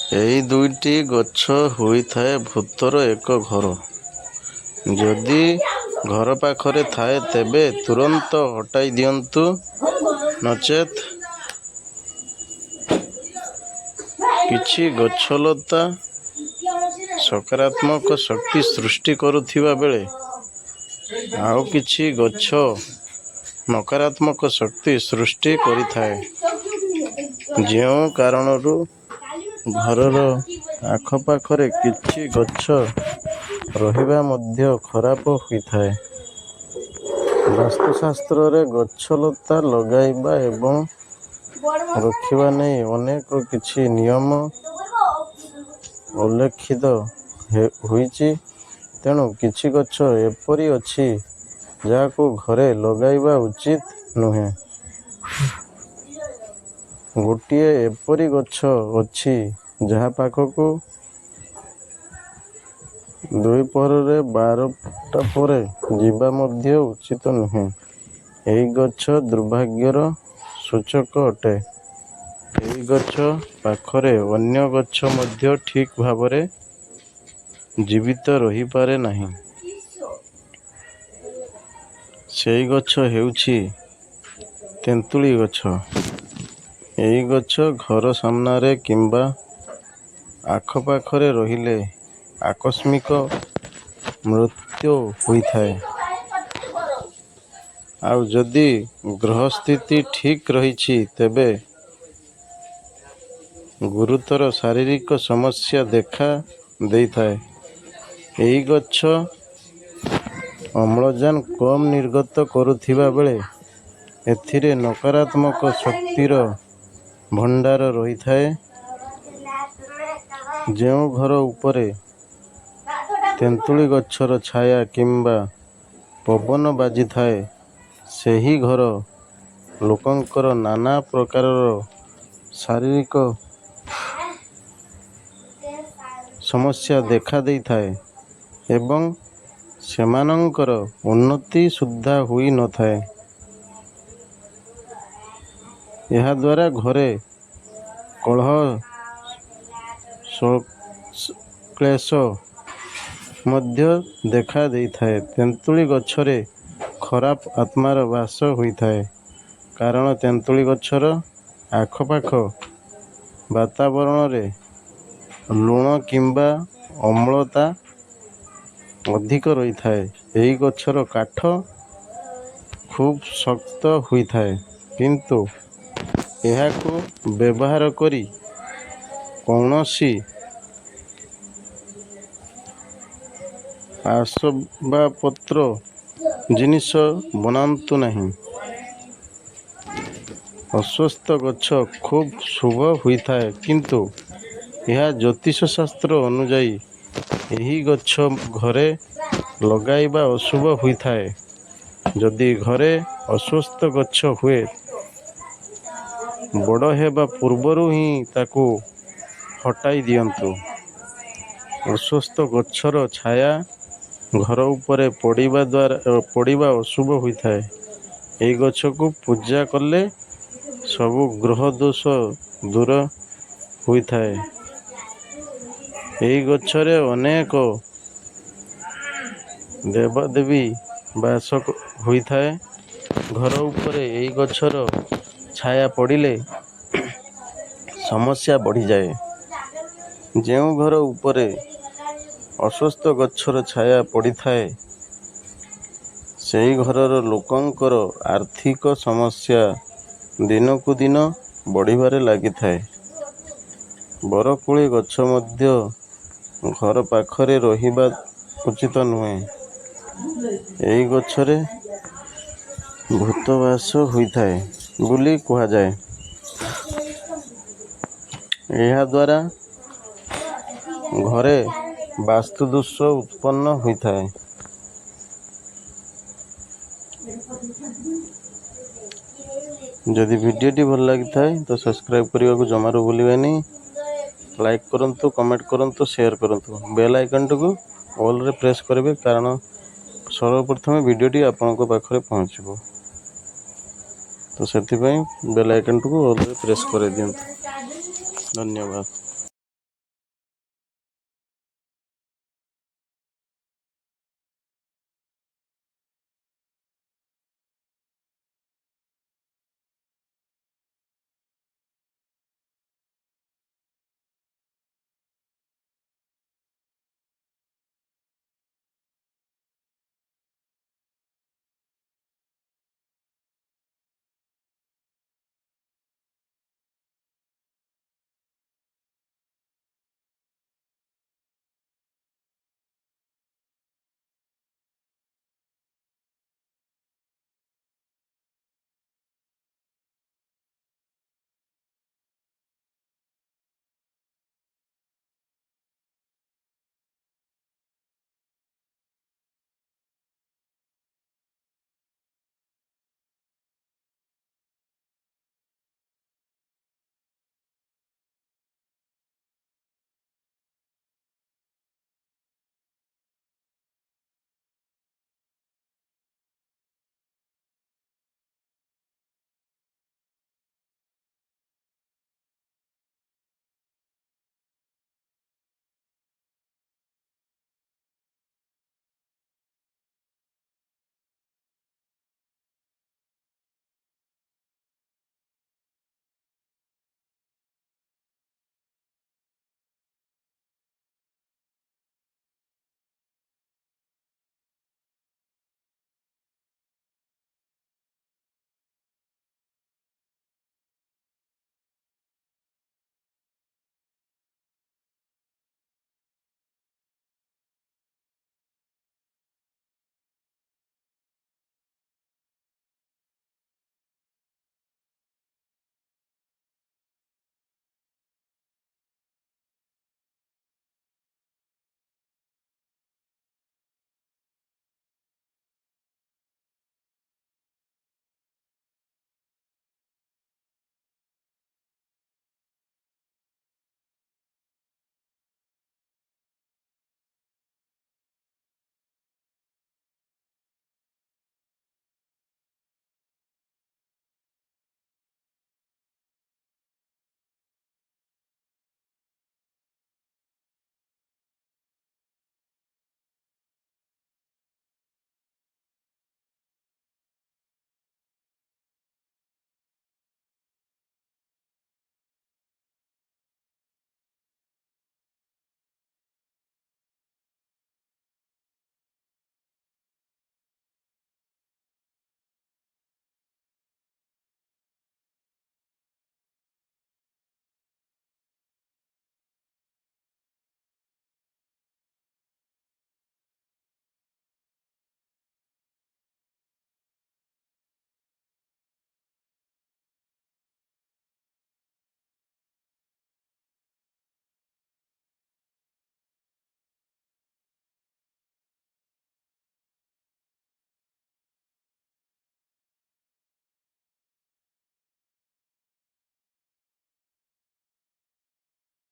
ଏହି ଦୁଇଟି ଗଛ ହୋଇଥାଏ ଭୂତର ଏକ ଘର। ଯଦି ଘର ପାଖରେ ଥାଏ ତେବେ ତୁରନ୍ତ ହଟାଇ ଦିଅନ୍ତୁ, ନଚେତ୍ କିଛି ଗଛଲତା ସକାରାତ୍ମକ ଶକ୍ତି ସୃଷ୍ଟି କରୁଥିବା ବେଳେ ଆଉ କିଛି ଗଛ ନକାରାତ୍ମକ ଶକ୍ତି ସୃଷ୍ଟି କରିଥାଏ। ଯେଉଁ କାରଣରୁ ଘରର ଆଖପାଖରେ କିଛି ଗଛ ରହିବା ମଧ୍ୟ ଖରାପ ହୋଇଥାଏ। ବାସ୍ତୁଶାସ୍ତ୍ରରେ ଗଛଲତା ଲଗାଇବା ଏବଂ ରଖିବା ନେଇ ଅନେକ କିଛି ନିୟମ ଉଲ୍ଲେଖିତ ହୋଇଛି। ତେଣୁ କିଛି ଗଛ ଏପରି ଅଛି ଯାହାକୁ ଘରେ ଲଗାଇବା ଉଚିତ ନୁହେଁ। ଗୋଟିଏ ଏପରି ଗଛ ଅଛି ଯାହା ପାଖକୁ ଦ୍ୱିପହରରେ 12ଟା ପରେ ଯିବା ମଧ୍ୟ ଉଚିତ ନୁହେଁ। ଏହି ଗଛ ଦୁର୍ଭାଗ୍ୟର ସୂଚକ ଅଟେ। ଏହି ଗଛ ପାଖରେ ଅନ୍ୟ ଗଛ ମଧ୍ୟ ଠିକ୍ ଭାବରେ ଜୀବିତ ରହିପାରେ ନାହିଁ। ସେହି ଗଛ ହେଉଛି ତେନ୍ତୁଳି ଗଛ। ଏହି ଗଛ ଘର ସାମ୍ନାରେ କିମ୍ବା ଆଖପାଖରେ ରହିଲେ ଆକସ୍ମିକ ମୃତ୍ୟୁ ହୋଇଥାଏ। ଆଉ ଯଦି ଗ୍ରହସ୍ଥିତି ଠିକ୍ ରହିଛି ତେବେ ଗୁରୁତର ଶାରୀରିକ ସମସ୍ୟା ଦେଖା ଦେଇଥାଏ। ଏହି ଗଛ ଅମ୍ଳଜାନ କମ୍ ନିର୍ଗତ କରୁଥିବା ବେଳେ ଏଥିରେ ନକାରାତ୍ମକ ଶକ୍ତିର ଭଣ୍ଡାର ରହିଥାଏ। ଯେଉଁ ଘର ଉପରେ ତେନ୍ତୁଳି ଗଛର ଛାୟା କିମ୍ବା ପବନ ବାଜିଥାଏ, ସେହି ଘର ଲୋକଙ୍କର ନାନା ପ୍ରକାରର ଶାରୀରିକ ସମସ୍ୟା ଦେଖା ଦେଇଥାଏ ଏବଂ ସେମାନଙ୍କର ଉନ୍ନତି ସୁଦ୍ଧା ହୋଇନଥାଏ। ଏହାଦ୍ୱାରା ଘରେ କଳହ, କ୍ଲେଶ ମଧ୍ୟ ଦେଖା ଦେଇଥାଏ। ତେନ୍ତୁଳି ଗଛରେ ଖରାପ ଆତ୍ମାର ବାସ ହୋଇଥାଏ, କାରଣ ତେନ୍ତୁଳି ଗଛର ଆଖପାଖ ବାତାବରଣରେ ଲୁଣ କିମ୍ବା ଅମ୍ଳତା ଅଧିକ ରହିଥାଏ। ଏହି ଗଛର କାଠ ଖୁବ୍ ଶକ୍ତ ହୋଇଥାଏ, କିନ୍ତୁ ଏହାକୁ ବ୍ୟବହାର କରି କୌଣସି ଆସବାବପତ୍ର ଜିନିଷ ବନାନ୍ତୁ ନାହିଁ। ଅଶ୍ୱତ୍ଥ ଗଛ ଖୁବ୍ ଶୁଭ ହୋଇଥାଏ, କିନ୍ତୁ ଏହା ଜ୍ୟୋତିଷ ଶାସ୍ତ୍ର ଅନୁଯାୟୀ ଏହି ଗଛ ଘରେ ଲଗାଇବା ଅଶୁଭ ହୋଇଥାଏ। ଯଦି ଘରେ ଅଶ୍ୱତ୍ଥ ଗଛ ହୁଏ, ବଡ଼ ହେବା ପୂର୍ବରୁ ହିଁ ତାକୁ ହଟାଇ ଦିଅନ୍ତୁ। ଅଶ୍ୱତ୍ଥ ଗଛର ଛାୟା ଘର ଉପରେ ପଡ଼ିବା ଅଶୁଭ ହୋଇଥାଏ। ଏହି ଗଛକୁ ପୂଜା କଲେ ସବୁ ଗ୍ରହ ଦୋଷ ଦୂର ହୋଇଥାଏ। ଏହି ଗଛରେ ଅନେକ ଦେବାଦେବୀ ବାସ ହୋଇଥାଏ। ଘର ଉପରେ ଏହି ଗଛର ଛାୟା ପଡ଼ିଲେ ସମସ୍ୟା ବଢ଼ିଯାଏ। ଯେଉଁ ଘର ଉପରେ ଅଶ୍ୱତ୍ଥ ଗଛର ଛାୟା ପଡ଼ିଥାଏ, ସେହି ଘରର ଲୋକଙ୍କର ଆର୍ଥିକ ସମସ୍ୟା ଦିନକୁ ଦିନ ବଢ଼ିବାରେ ଲାଗିଥାଏ। ବରକୋଳି ଗଛ ମଧ୍ୟ ଘର ପାଖରେ ରହିବା ଉଚିତ ନୁହେଁ। ଏହି ଗଛରେ ଭୂତ ବାସ ହୋଇଥାଏ ବୋଲି କୁହାଯାଏ। ଏହାଦ୍ୱାରା ଘରେ ବାସ୍ତୁ ଦୋଷ ଉତ୍ପନ୍ନ ହୋଇଥାଏ। ଯଦି ଭିଡ଼ିଓଟି ଭଲ ଲାଗିଥାଏ ତ ସବସ୍କ୍ରାଇବ୍ କରିବାକୁ ଜମାରୁ ଭୁଲିବେନି। ଲାଇକ୍ କରନ୍ତୁ, କମେଣ୍ଟ କରନ୍ତୁ, ସେୟାର କରନ୍ତୁ। ବେଲ୍ ଆଇକନ୍ଟିକୁ ଅଲ୍ରେ ପ୍ରେସ୍ କରିବେ, କାରଣ ସର୍ବପ୍ରଥମେ ଭିଡ଼ିଓଟି ଆପଣଙ୍କ ପାଖରେ ପହଞ୍ଚିବ। ତ ସେଥିପାଇଁ ବେଲ୍ ଆଇକନ୍ଟିକୁ ଅଲ୍ରେ ପ୍ରେସ୍ କରିଦିଅନ୍ତୁ। ଧନ୍ୟବାଦ।